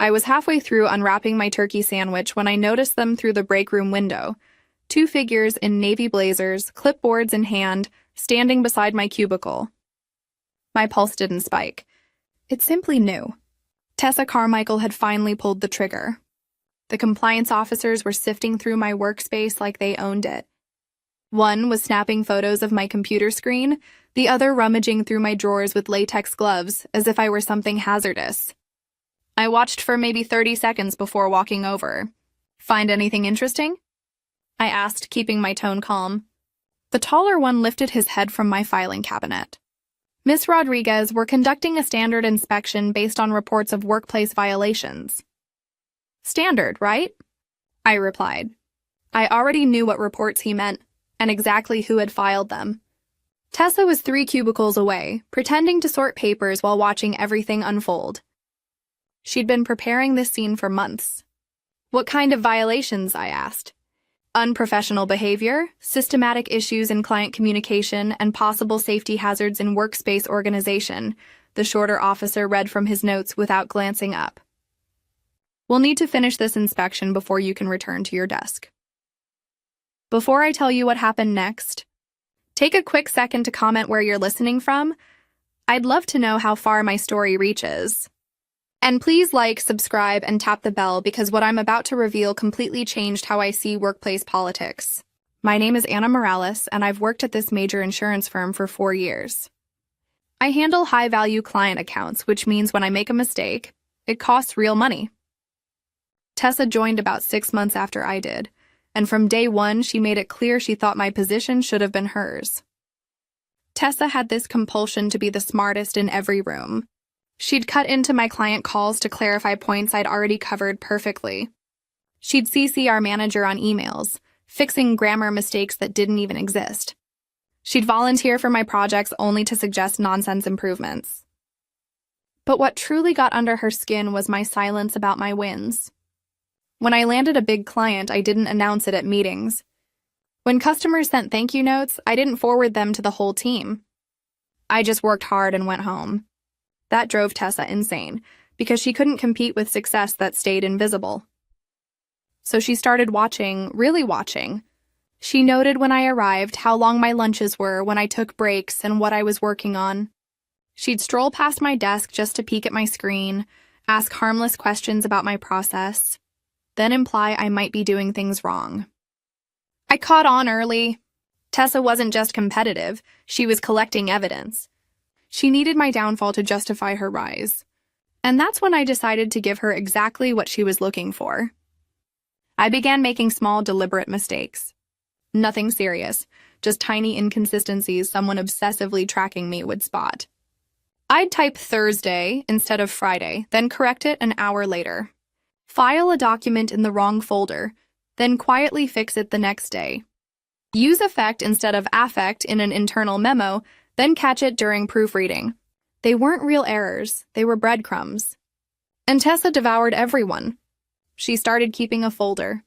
I was halfway through unwrapping my turkey sandwich when I noticed them through the break room window. Two figures in navy blazers, clipboards in hand, standing beside my cubicle. My pulse didn't spike. It simply knew. Tessa Carmichael had finally pulled the trigger. The compliance officers were sifting through my workspace like they owned it. One was snapping photos of my computer screen, the other rummaging through my drawers with latex gloves as if I were something hazardous. I watched for maybe 30 seconds before walking over. "Find anything interesting?" I asked, keeping my tone calm. The taller one lifted his head from my filing cabinet. "Miss Rodriguez, we're conducting a standard inspection based on reports of workplace violations." "Standard, right?" I replied. I already knew what reports he meant, and exactly who had filed them. Tessa was 3 cubicles away, pretending to sort papers while watching everything unfold. She'd been preparing this scene for months. "What kind of violations?" I asked. "Unprofessional behavior, systematic issues in client communication, and possible safety hazards in workspace organization," the shorter officer read from his notes without glancing up. "We'll need to finish this inspection before you can return to your desk." Before I tell you what happened next, take a quick second to comment where you're listening from. I'd love to know how far my story reaches. And please like, subscribe, and tap the bell because what I'm about to reveal completely changed how I see workplace politics. My name is Anna Morales, and I've worked at this major insurance firm for 4 years. I handle high-value client accounts, which means when I make a mistake, it costs real money. Tessa joined about 6 months after I did, and from day one, she made it clear she thought my position should have been hers. Tessa had this compulsion to be the smartest in every room. She'd cut into my client calls to clarify points I'd already covered perfectly. She'd CC our manager on emails, fixing grammar mistakes that didn't even exist. She'd volunteer for my projects only to suggest nonsense improvements. But what truly got under her skin was my silence about my wins. When I landed a big client, I didn't announce it at meetings. When customers sent thank you notes, I didn't forward them to the whole team. I just worked hard and went home. That drove Tessa insane, because she couldn't compete with success that stayed invisible. So she started watching, really watching. She noted when I arrived how long my lunches were, when I took breaks, and what I was working on. She'd stroll past my desk just to peek at my screen, ask harmless questions about my process, then imply I might be doing things wrong. I caught on early. Tessa wasn't just competitive, she was collecting evidence. She needed my downfall to justify her rise. And that's when I decided to give her exactly what she was looking for. I began making small, deliberate mistakes. Nothing serious, just tiny inconsistencies someone obsessively tracking me would spot. I'd type Thursday instead of Friday, then correct it an hour later. File a document in the wrong folder, then quietly fix it the next day. Use affect instead of affect in an internal memo, then catch it during proofreading. They weren't real errors, they were breadcrumbs. And Tessa devoured everyone. She started keeping a folder.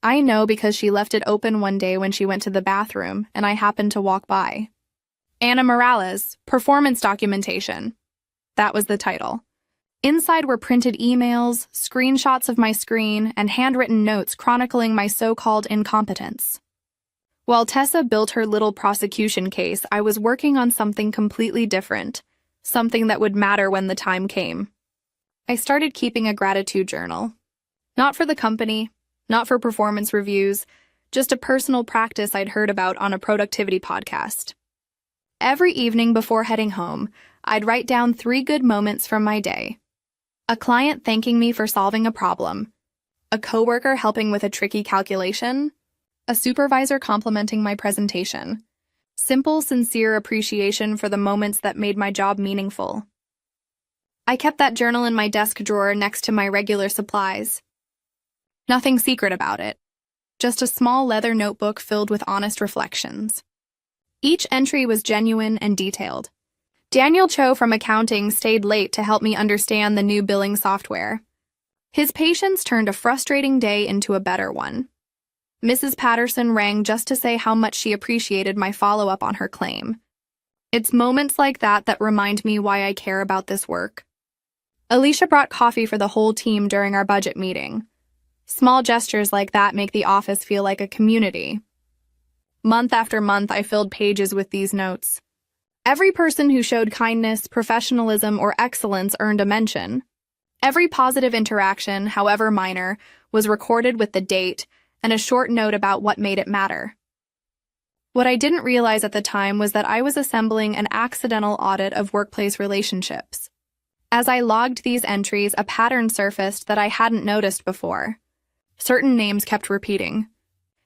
I know because she left it open one day when she went to the bathroom, and I happened to walk by. Anna Morales, Performance Documentation. That was the title. Inside were printed emails, screenshots of my screen, and handwritten notes chronicling my so-called incompetence. While Tessa built her little prosecution case, I was working on something completely different, something that would matter when the time came. I started keeping a gratitude journal. Not for the company, not for performance reviews, just a personal practice I'd heard about on a productivity podcast. Every evening before heading home, I'd write down 3 good moments from my day. A client thanking me for solving a problem, a coworker helping with a tricky calculation, a supervisor complimenting my presentation. Simple, sincere appreciation for the moments that made my job meaningful. I kept that journal in my desk drawer next to my regular supplies. Nothing secret about it. Just a small leather notebook filled with honest reflections. Each entry was genuine and detailed. Daniel Cho from accounting stayed late to help me understand the new billing software. His patience turned a frustrating day into a better one. Mrs. Patterson rang just to say how much she appreciated my follow-up on her claim. It's moments like that that remind me why I care about this work. Alicia brought coffee for the whole team during our budget meeting. Small gestures like that make the office feel like a community. Month after month, I filled pages with these notes. Every person who showed kindness, professionalism, or excellence earned a mention. Every positive interaction, however minor, was recorded with the date and a short note about what made it matter. What I didn't realize at the time was that I was assembling an accidental audit of workplace relationships. As I logged these entries, a pattern surfaced that I hadn't noticed before. Certain names kept repeating.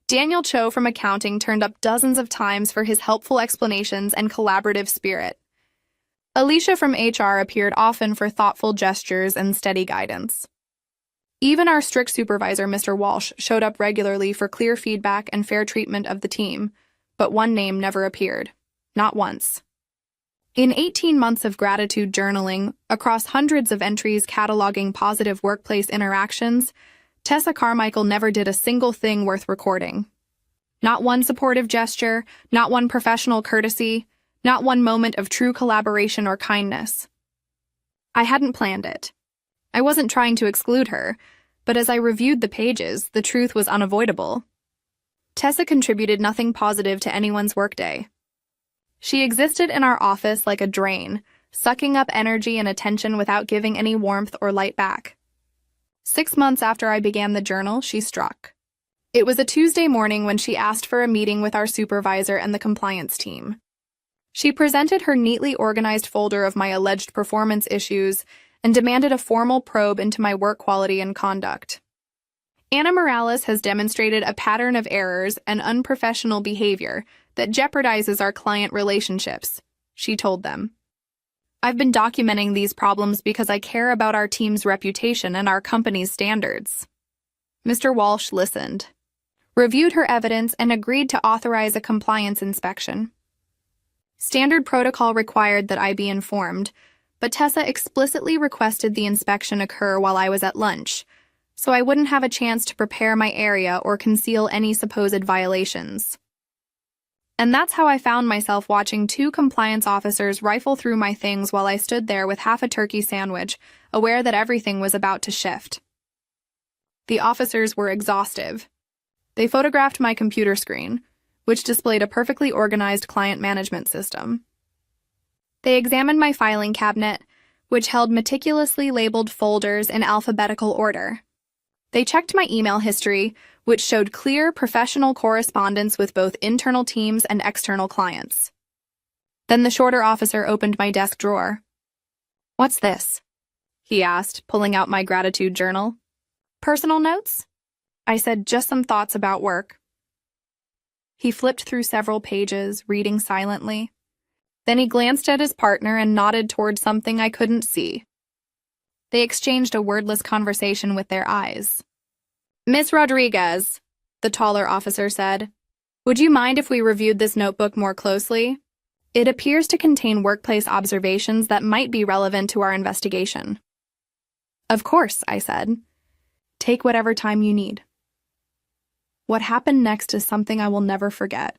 Daniel Cho from accounting turned up dozens of times for his helpful explanations and collaborative spirit. Alicia from HR appeared often for thoughtful gestures and steady guidance. Even our strict supervisor, Mr. Walsh, showed up regularly for clear feedback and fair treatment of the team, but one name never appeared. Not once. In 18 months of gratitude journaling, across hundreds of entries cataloging positive workplace interactions, Tessa Carmichael never did a single thing worth recording. Not one supportive gesture, not one professional courtesy, not one moment of true collaboration or kindness. I hadn't planned it. I wasn't trying to exclude her, but as I reviewed the pages, the truth was unavoidable. Tessa contributed nothing positive to anyone's workday. She existed in our office like a drain, sucking up energy and attention without giving any warmth or light back. 6 months after I began the journal, she struck. It was a Tuesday morning when she asked for a meeting with our supervisor and the compliance team. She presented her neatly organized folder of my alleged performance issues and demanded a formal probe into my work quality and conduct. Anna Morales has demonstrated a pattern of errors and unprofessional behavior that jeopardizes our client relationships, she told them. I've been documenting these problems because I care about our team's reputation and our company's standards. Mr. Walsh listened, reviewed her evidence, and agreed to authorize a compliance inspection. Standard protocol required that I be informed, but Tessa explicitly requested the inspection occur while I was at lunch, so I wouldn't have a chance to prepare my area or conceal any supposed violations. And that's how I found myself watching 2 compliance officers rifle through my things while I stood there with half a turkey sandwich, aware that everything was about to shift. The officers were exhaustive. They photographed my computer screen, which displayed a perfectly organized client management system. They examined my filing cabinet, which held meticulously labeled folders in alphabetical order. They checked my email history, which showed clear professional correspondence with both internal teams and external clients. Then the shorter officer opened my desk drawer. "What's this?" he asked, pulling out my gratitude journal. "Personal notes?" I said, "Just some thoughts about work." He flipped through several pages, reading silently. Then he glanced at his partner and nodded toward something I couldn't see. They exchanged a wordless conversation with their eyes. "Miss Rodriguez," the taller officer said, "would you mind if we reviewed this notebook more closely? It appears to contain workplace observations that might be relevant to our investigation." "Of course," I said. "Take whatever time you need." What happened next is something I will never forget.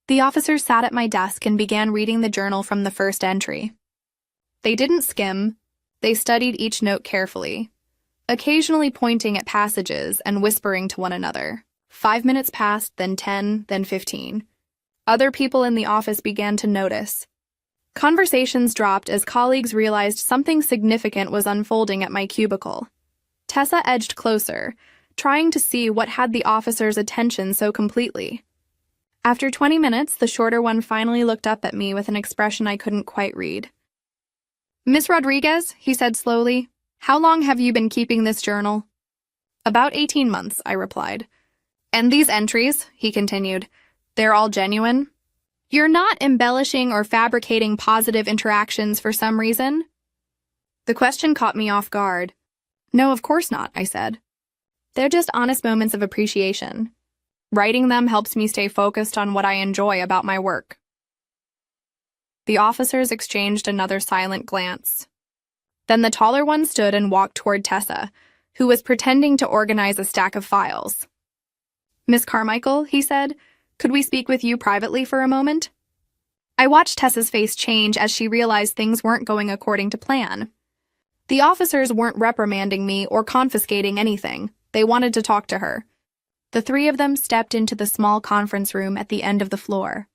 The officers sat at my desk and began reading the journal from the first entry. They didn't skim. They studied each note carefully, occasionally pointing at passages and whispering to one another. 5 minutes passed, then 10, then 15. Other people in the office began to notice. Conversations dropped as colleagues realized something significant was unfolding at my cubicle. Tessa edged closer, trying to see what had the officers' attention so completely. After 20 minutes, the shorter one finally looked up at me with an expression I couldn't quite read. "Miss Rodriguez," he said slowly, "how long have you been keeping this journal?" "About 18 months, I replied. "And these entries," he continued, "they're all genuine? You're not embellishing or fabricating positive interactions for some reason?" The question caught me off guard. "No, of course not," I said. "They're just honest moments of appreciation. Writing them helps me stay focused on what I enjoy about my work." The officers exchanged another silent glance. Then the taller one stood and walked toward Tessa, who was pretending to organize a stack of files. "Miss Carmichael," he said, "could we speak with you privately for a moment?" I watched Tessa's face change as she realized things weren't going according to plan. The officers weren't reprimanding me or confiscating anything. They wanted to talk to her. The three of them stepped into the small conference room at the end of the floor.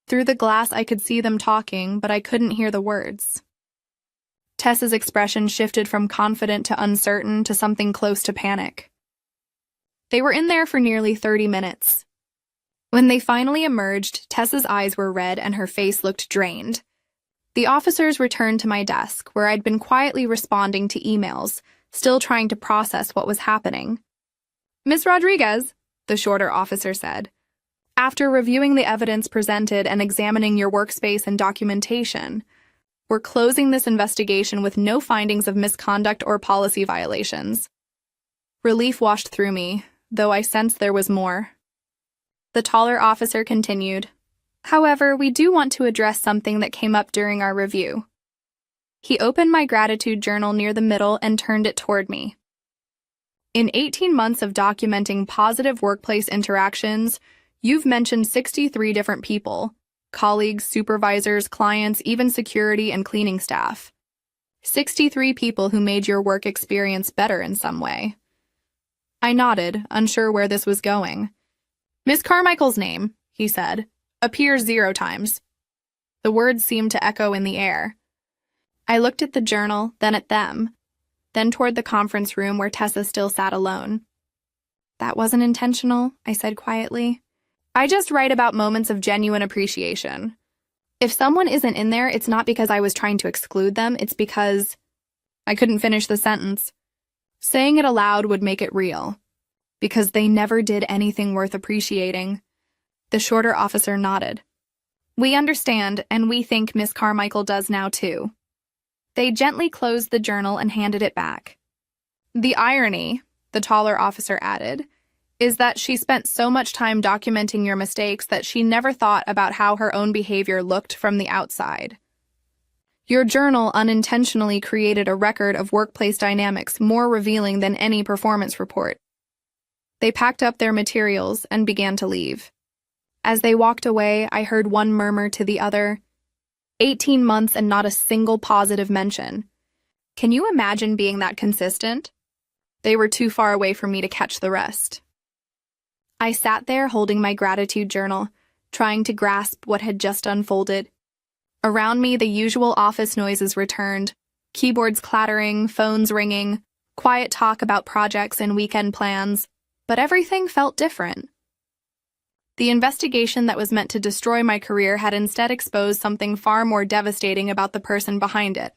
Through the glass, I could see them talking, but I couldn't hear the words. Tessa's expression shifted from confident to uncertain to something close to panic. They were in there for nearly 30 minutes. When they finally emerged, Tessa's eyes were red and her face looked drained. The officers returned to my desk, where I'd been quietly responding to emails, still trying to process what was happening. "Miss Rodriguez," the shorter officer said, "after reviewing the evidence presented and examining your workspace and documentation, we're closing this investigation with no findings of misconduct or policy violations." Relief washed through me, though I sensed there was more. The taller officer continued, "However, we do want to address something that came up during our review." He opened my gratitude journal near the middle and turned it toward me. "In 18 months of documenting positive workplace interactions, you've mentioned 63 different people, colleagues, supervisors, clients, even security and cleaning staff. 63 people who made your work experience better in some way." I nodded, unsure where this was going. "Miss Carmichael's name," he said, "appears 0 times. The words seemed to echo in the air. I looked at the journal, then at them, then toward the conference room where Tessa still sat alone. "That wasn't intentional," I said quietly. "I just write about moments of genuine appreciation. If someone isn't in there, it's not because I was trying to exclude them, it's because—" I couldn't finish the sentence. Saying it aloud would make it real. Because they never did anything worth appreciating. The shorter officer nodded. "We understand, and we think Miss Carmichael does now too." They gently closed the journal and handed it back. "The irony," the taller officer added, "is that she spent so much time documenting your mistakes that she never thought about how her own behavior looked from the outside. Your journal unintentionally created a record of workplace dynamics more revealing than any performance report." They packed up their materials and began to leave. As they walked away, I heard one murmur to the other, 18 months and not a single positive mention. Can you imagine being that consistent? They were too far away for me to catch the rest. I sat there holding my gratitude journal, trying to grasp what had just unfolded. Around me, the usual office noises returned, keyboards clattering, phones ringing, quiet talk about projects and weekend plans, but everything felt different. The investigation that was meant to destroy my career had instead exposed something far more devastating about the person behind it.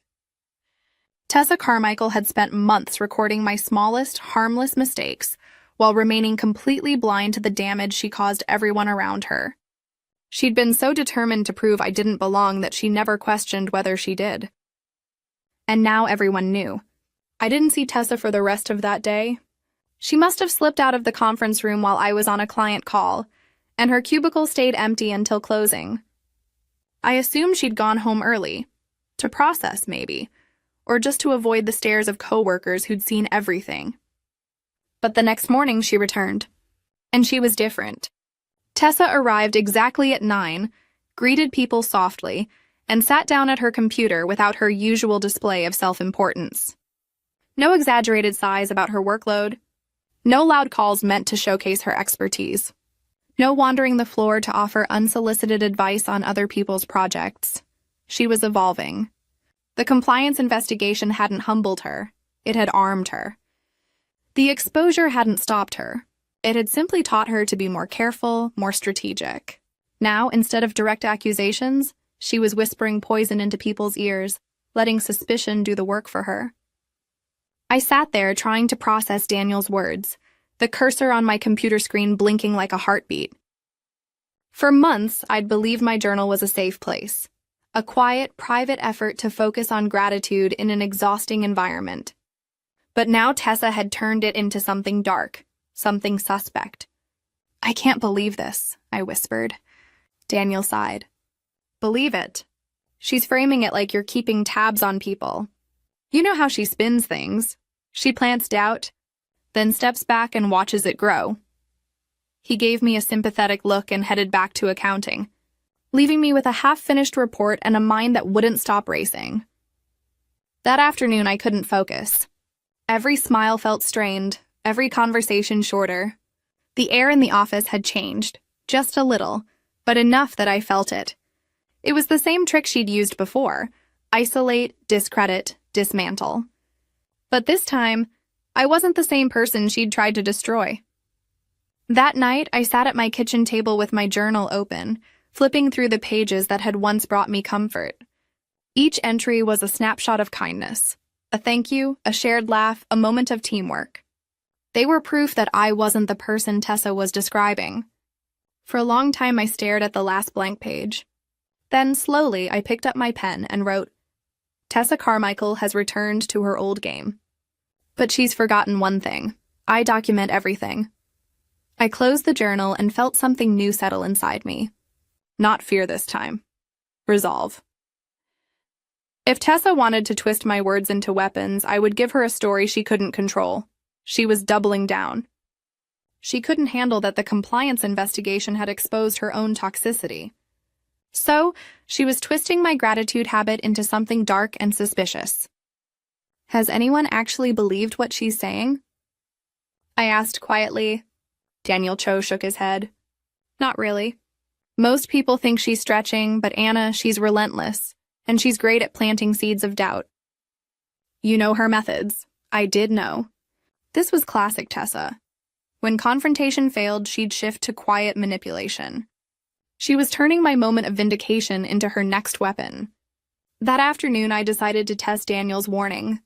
Tessa Carmichael had spent months recording my smallest, harmless mistakes while remaining completely blind to the damage she caused everyone around her. She'd been so determined to prove I didn't belong that she never questioned whether she did. And now everyone knew. I didn't see Tessa for the rest of that day. She must have slipped out of the conference room while I was on a client call, and her cubicle stayed empty until closing. I assumed she'd gone home early, to process maybe, or just to avoid the stares of coworkers who'd seen everything. But the next morning she returned, and she was different. Tessa arrived exactly at 9, greeted people softly, and sat down at her computer without her usual display of self-importance. No exaggerated sighs about her workload, no loud calls meant to showcase her expertise. No wandering the floor to offer unsolicited advice on other people's projects. She was evolving. The compliance investigation hadn't humbled her. It had armed her. The exposure hadn't stopped her. It had simply taught her to be more careful, more strategic. Now, instead of direct accusations, she was whispering poison into people's ears, letting suspicion do the work for her. I sat there trying to process Daniel's words, the cursor on my computer screen blinking like a heartbeat. For months, I'd believed my journal was a safe place, a quiet, private effort to focus on gratitude in an exhausting environment. But now Tessa had turned it into something dark, something suspect. "I can't believe this," I whispered. Daniel sighed. "Believe it. She's framing it like you're keeping tabs on people. You know how she spins things. She plants doubt, then steps back and watches it grow." He gave me a sympathetic look and headed back to accounting, leaving me with a half-finished report and a mind that wouldn't stop racing. That afternoon, I couldn't focus. Every smile felt strained, every conversation shorter. The air in the office had changed, just a little, but enough that I felt it. It was the same trick she'd used before: isolate, discredit, dismantle. But this time, I wasn't the same person she'd tried to destroy. That night, I sat at my kitchen table with my journal open, flipping through the pages that had once brought me comfort. Each entry was a snapshot of kindness, a thank you, a shared laugh, a moment of teamwork. They were proof that I wasn't the person Tessa was describing. For a long time, I stared at the last blank page. Then, slowly, I picked up my pen and wrote, "Tessa Carmichael has returned to her old game. But she's forgotten one thing. I document everything." I closed the journal and felt something new settle inside me. Not fear this time. Resolve. If Tessa wanted to twist my words into weapons, I would give her a story she couldn't control. She was doubling down. She couldn't handle that the compliance investigation had exposed her own toxicity. So, she was twisting my gratitude habit into something dark and suspicious. Has anyone actually believed what she's saying? I asked quietly. Daniel Cho shook his head. Not really. Most people think she's stretching, but Anna, she's relentless, and she's great at planting seeds of doubt. You know her methods. I did know. This was classic Tessa. When confrontation failed, she'd shift to quiet manipulation. She was turning my moment of vindication into her next weapon. That afternoon, I decided to test Daniel's warning.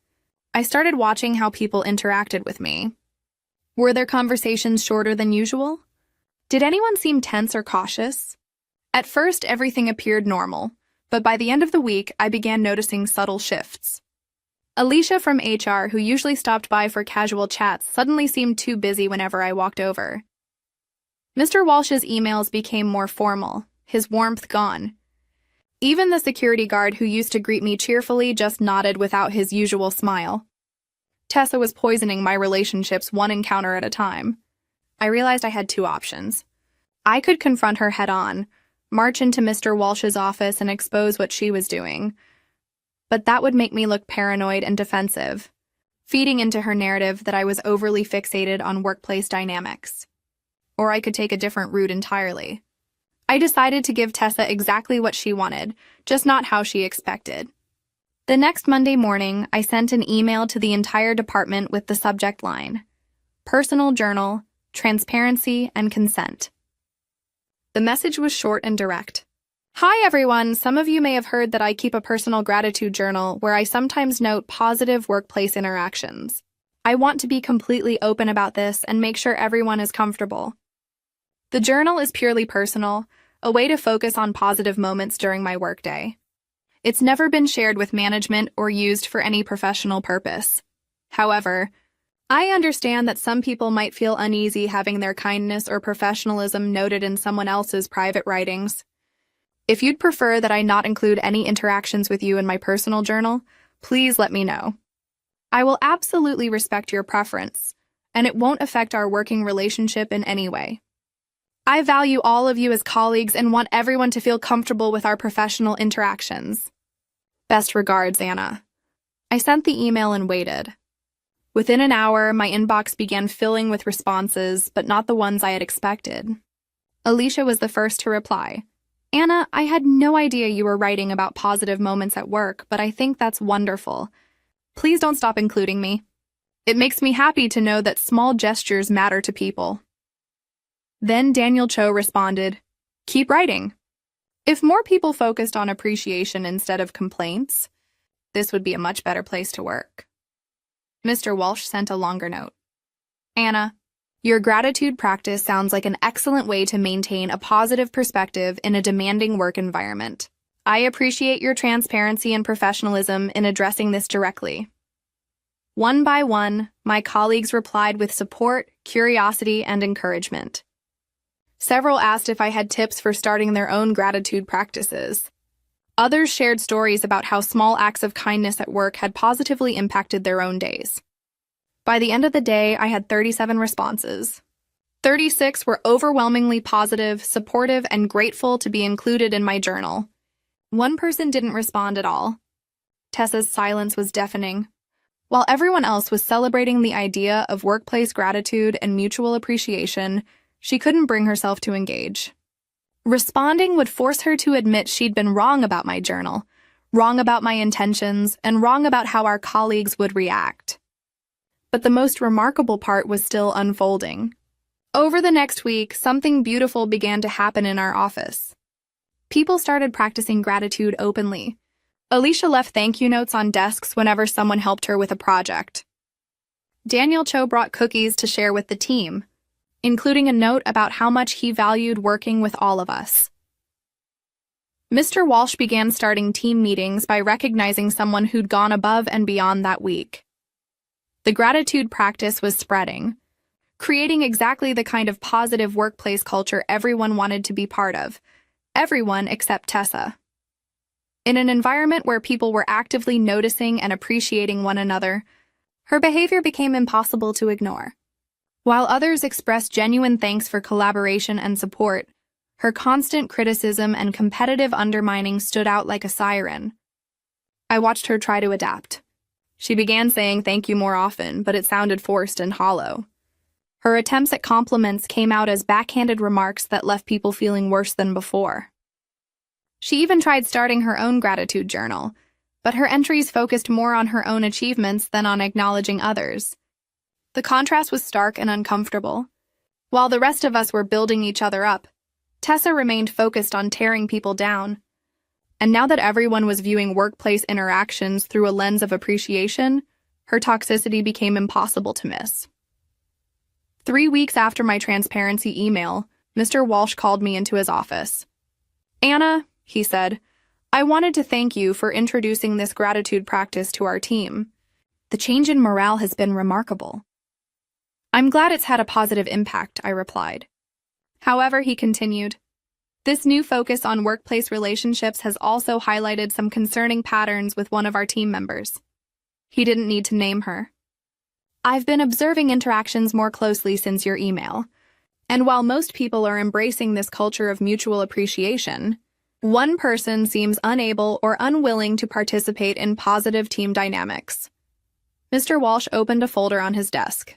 I started watching how people interacted with me. Were their conversations shorter than usual? Did anyone seem tense or cautious? At first, everything appeared normal, but by the end of the week, I began noticing subtle shifts. Alicia from HR, who usually stopped by for casual chats, suddenly seemed too busy whenever I walked over. Mr. Walsh's emails became more formal, his warmth gone. Even the security guard who used to greet me cheerfully just nodded without his usual smile. Tessa was poisoning my relationships one encounter at a time. I realized I had two options. I could confront her head-on, march into Mr. Walsh's office and expose what she was doing. But that would make me look paranoid and defensive, feeding into her narrative that I was overly fixated on workplace dynamics. Or I could take a different route entirely. I decided to give Tessa exactly what she wanted, just not how she expected. The next Monday morning, I sent an email to the entire department with the subject line: Personal Journal, Transparency, and Consent. The message was short and direct. Hi everyone, some of you may have heard that I keep a personal gratitude journal where I sometimes note positive workplace interactions. I want to be completely open about this and make sure everyone is comfortable. The journal is purely personal, a way to focus on positive moments during my workday. It's never been shared with management or used for any professional purpose. However, I understand that some people might feel uneasy having their kindness or professionalism noted in someone else's private writings. If you'd prefer that I not include any interactions with you in my personal journal, please let me know. I will absolutely respect your preference, and it won't affect our working relationship in any way. I value all of you as colleagues and want everyone to feel comfortable with our professional interactions. Best regards, Anna. I sent the email and waited. Within an hour, my inbox began filling with responses, but not the ones I had expected. Alicia was the first to reply. Anna, I had no idea you were writing about positive moments at work, but I think that's wonderful. Please don't stop including me. It makes me happy to know that small gestures matter to people. Then Daniel Cho responded, Keep writing. If more people focused on appreciation instead of complaints, this would be a much better place to work. Mr. Walsh sent a longer note. Anna, your gratitude practice sounds like an excellent way to maintain a positive perspective in a demanding work environment. I appreciate your transparency and professionalism in addressing this directly. One by one, my colleagues replied with support, curiosity, and encouragement. Several asked if I had tips for starting their own gratitude practices. Others shared stories about how small acts of kindness at work had positively impacted their own days. By the end of the day, I had 37 responses. 36 were overwhelmingly positive, supportive, and grateful to be included in my journal. One person didn't respond at all. Tessa's silence was deafening. While everyone else was celebrating the idea of workplace gratitude and mutual appreciation, she couldn't bring herself to engage. Responding would force her to admit she'd been wrong about my journal, wrong about my intentions, and wrong about how our colleagues would react. But the most remarkable part was still unfolding. Over the next week, something beautiful began to happen in our office. People started practicing gratitude openly. Alicia left thank you notes on desks whenever someone helped her with a project. Daniel Cho brought cookies to share with the team, including a note about how much he valued working with all of us. Mr. Walsh began starting team meetings by recognizing someone who'd gone above and beyond that week. The gratitude practice was spreading, creating exactly the kind of positive workplace culture everyone wanted to be part of, everyone except Tessa. In an environment where people were actively noticing and appreciating one another, her behavior became impossible to ignore. While others expressed genuine thanks for collaboration and support, her constant criticism and competitive undermining stood out like a siren. I watched her try to adapt. She began saying thank you more often, but it sounded forced and hollow. Her attempts at compliments came out as backhanded remarks that left people feeling worse than before. She even tried starting her own gratitude journal, but her entries focused more on her own achievements than on acknowledging others. The contrast was stark and uncomfortable. While the rest of us were building each other up, Tessa remained focused on tearing people down. And now that everyone was viewing workplace interactions through a lens of appreciation, her toxicity became impossible to miss. 3 weeks after my transparency email, Mr. Walsh called me into his office. "Anna," he said, "I wanted to thank you for introducing this gratitude practice to our team. The change in morale has been remarkable." "I'm glad it's had a positive impact," I replied. However, he continued, "This new focus on workplace relationships has also highlighted some concerning patterns with one of our team members." He didn't need to name her. "I've been observing interactions more closely since your email, and while most people are embracing this culture of mutual appreciation, one person seems unable or unwilling to participate in positive team dynamics." Mr. Walsh opened a folder on his desk.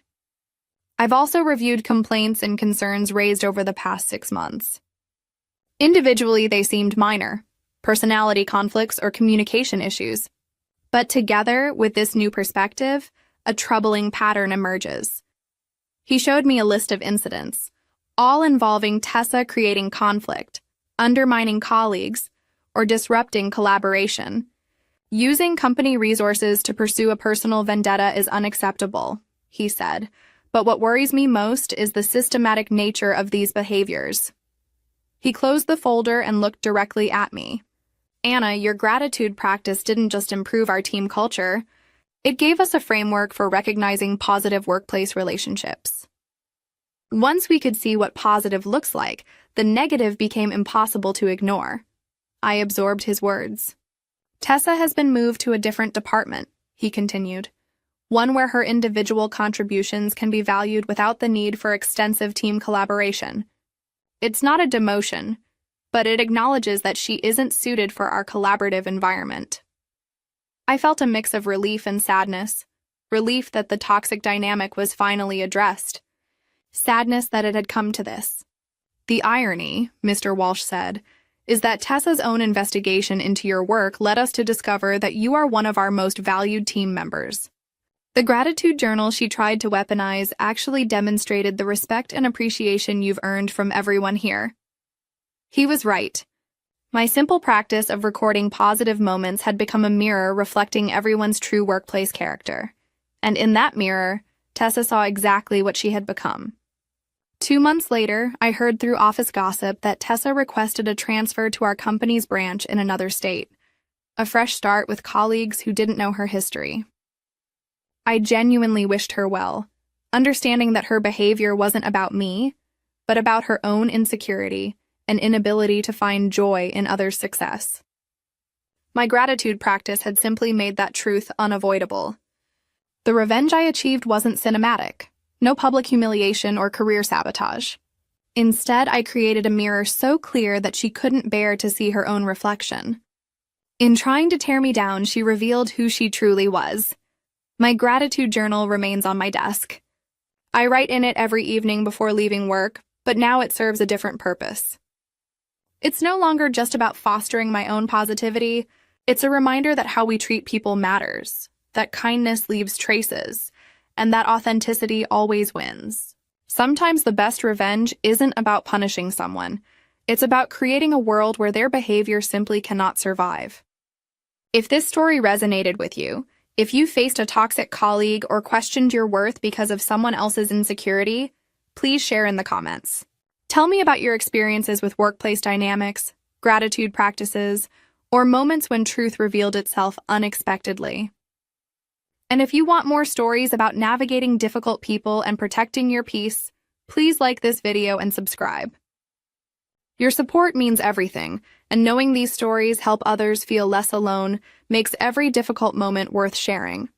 "I've also reviewed complaints and concerns raised over the past 6 months. Individually, they seemed minor, personality conflicts or communication issues. But together, with this new perspective, a troubling pattern emerges." He showed me a list of incidents, all involving Tessa creating conflict, undermining colleagues, or disrupting collaboration. "Using company resources to pursue a personal vendetta is unacceptable," he said, "but what worries me most is the systematic nature of these behaviors." He closed the folder and looked directly at me. "Anna, your gratitude practice didn't just improve our team culture, it gave us a framework for recognizing positive workplace relationships." Once we could see what positive looks like, the negative became impossible to ignore. I absorbed his words. "Tessa has been moved to a different department," he continued, "one where her individual contributions can be valued without the need for extensive team collaboration. It's not a demotion, but it acknowledges that she isn't suited for our collaborative environment." I felt a mix of relief and sadness, relief that the toxic dynamic was finally addressed, sadness that it had come to this. "The irony," Mr. Walsh said, "is that Tessa's own investigation into your work led us to discover that you are one of our most valued team members. The gratitude journal she tried to weaponize actually demonstrated the respect and appreciation you've earned from everyone here." He was right. My simple practice of recording positive moments had become a mirror reflecting everyone's true workplace character. And in that mirror, Tessa saw exactly what she had become. 2 months later, I heard through office gossip that Tessa requested a transfer to our company's branch in another state, a fresh start with colleagues who didn't know her history. I genuinely wished her well, understanding that her behavior wasn't about me, but about her own insecurity and inability to find joy in others' success. My gratitude practice had simply made that truth unavoidable. The revenge I achieved wasn't cinematic, no public humiliation or career sabotage. Instead, I created a mirror so clear that she couldn't bear to see her own reflection. In trying to tear me down, she revealed who she truly was. My gratitude journal remains on my desk. I write in it every evening before leaving work, but now it serves a different purpose. It's no longer just about fostering my own positivity. It's a reminder that how we treat people matters, that kindness leaves traces, and that authenticity always wins. Sometimes the best revenge isn't about punishing someone. It's about creating a world where their behavior simply cannot survive. If this story resonated with you, if you faced a toxic colleague or questioned your worth because of someone else's insecurity, please share in the comments. Tell me about your experiences with workplace dynamics, gratitude practices, or moments when truth revealed itself unexpectedly. And if you want more stories about navigating difficult people and protecting your peace, please like this video and subscribe. Your support means everything, and knowing these stories help others feel less alone makes every difficult moment worth sharing.